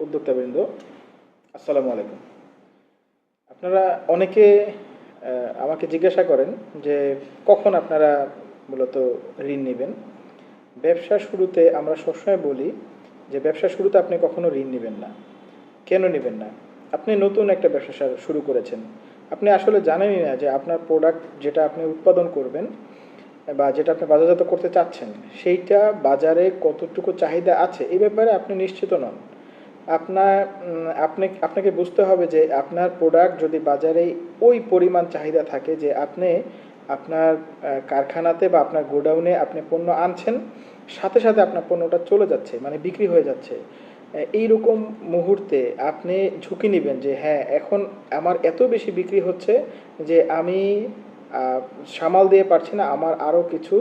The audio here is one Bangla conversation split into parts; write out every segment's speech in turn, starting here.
উদ্যোক্তাবৃন্দ, আসসালামু আলাইকুম। আপনারা অনেকে আমাকে জিজ্ঞাসা করেন যে কখন আপনারা মূলত ঋণ নেবেন। ব্যবসা শুরুতে আমরা সবসময় বলি যে ব্যবসা শুরুতে আপনি কখনো ঋণ নেবেন না। কেন নেবেন না? আপনি নতুন একটা ব্যবসা শুরু করেছেন, আপনি আসলে জানেনই না যে আপনার প্রোডাক্ট যেটা আপনি উৎপাদন করবেন বা যেটা আপনি বাজারজাত করতে চাচ্ছেন সেইটা বাজারে কতটুকু চাহিদা আছে এই ব্যাপারে আপনি নিশ্চিত নন। আপনার আপনাকে বুঝতে হবে যে আপনার প্রোডাক্ট যদি বাজারে ওই পরিমাণ চাহিদা থাকে যে আপনি আপনার কারখানাতে বা আপনার গোডাউনে আপনি পণ্য আনছেন, সাথে সাথে আপনার পণ্যটা চলে যাচ্ছে, মানে বিক্রি হয়ে যাচ্ছে। এইরকম মুহূর্তে আপনি ঝুঁকি নেবেন যে হ্যাঁ, এখন আমার এত বেশি বিক্রি হচ্ছে যে আমি সামাল দিয়ে পারছি না, আমার আরও কিছু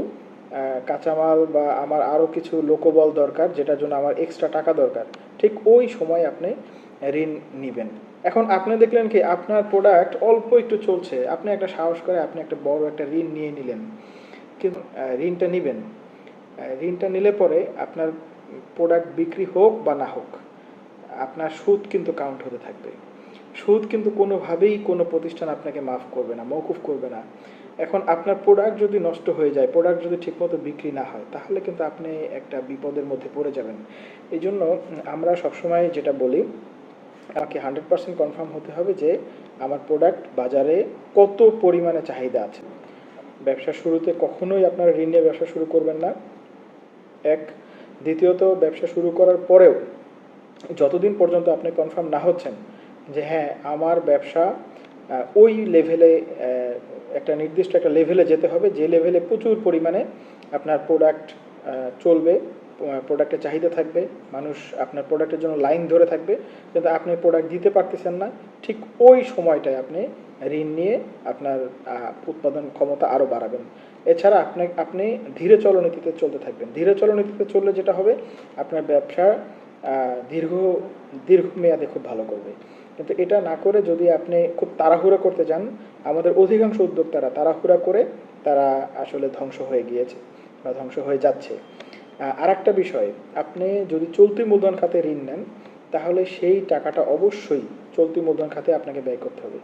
কাঁচামাল বা আমার আরও কিছু লোকবল দরকার, যেটার জন্য আমার এক্সট্রা টাকা দরকার। ঠিক ওই সময় আপনি ঋণ নেবেন। এখন আপনি দেখলেন কি আপনার প্রোডাক্ট অল্প একটু চলছে, আপনি একটা সাহস করে আপনি একটা বড় একটা ঋণ নিয়ে নিলেন। কিন্তু ঋণটা নেবেন, ঋণটা নিলে পরে আপনার প্রোডাক্ট বিক্রি হোক বা না হোক, আপনার সুদ কিন্তু কাউন্ট হতে থাকবে। সুদ কিন্তু কোনোভাবেই কোনো প্রতিষ্ঠান আপনাকে মাফ করবে না, মওকুফ করবে না। এখন আপনার প্রোডাক্ট যদি নষ্ট হয়ে যায়, প্রোডাক্ট যদি ঠিকমতো বিক্রি না হয়, তাহলে কিন্তু আপনি একটা বিপদের মধ্যে পড়ে যাবেন। এই জন্য আমরা সবসময় যেটা বলি, আমাকে 100% কনফার্ম হতে হবে যে আমার প্রোডাক্ট বাজারে কত পরিমাণে চাহিদা আছে। ব্যবসা শুরুতে কখনোই আপনার ঋণ নিয়ে ব্যবসা শুরু করবেন না, এক। দ্বিতীয়ত, ব্যবসা শুরু করার পরেও যতদিন পর্যন্ত আপনি কনফার্ম না হচ্ছেন যে হ্যাঁ আমার ব্যবসা ওই লেভেলে, একটা নির্দিষ্ট একটা লেভেলে যেতে হবে যে লেভেলে প্রচুর পরিমাণে আপনার প্রোডাক্ট চলবে, প্রোডাক্টের চাহিদা থাকবে, মানুষ আপনার প্রোডাক্টের জন্য লাইন ধরে থাকবে, কিন্তু আপনি প্রোডাক্ট দিতে পারতেছেন না, ঠিক ওই সময়টায় আপনি ঋণ নিয়ে আপনার উৎপাদন ক্ষমতা আরও বাড়াবেন। এছাড়া আপনি ধীরে চলনীতিতে চলতে থাকবেন। ধীরে চলনীতিতে চললে যেটা হবে, আপনার ব্যবসা দীর্ঘমেয়াদে খুব ভালো করবে। কিন্তু এটা না করে যদি আপনি খুব তাড়াহুড়ো করতে যান, আমাদের অধিকাংশ উদ্যোক্তারা তাড়াহুড়া করে তারা আসলে ধ্বংস হয়ে গিয়েছে বা ধ্বংস হয়ে যাচ্ছে। আর একটা বিষয়, আপনি যদি চলতি মূলধন খাতে ঋণ নেন, তাহলে সেই টাকাটা অবশ্যই চলতি মূলধন খাতে আপনাকে ব্যয় করতে হবে।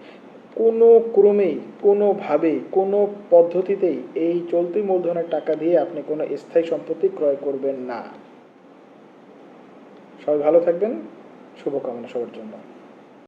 কোনো ক্রমেই, কোনোভাবেই, কোনো পদ্ধতিতেই এই চলতি মূলধনের টাকা দিয়ে আপনি কোনো স্থায়ী সম্পত্তি ক্রয় করবেন না। সবাই ভালো থাকবেন, শুভকামনা সবার জন্য।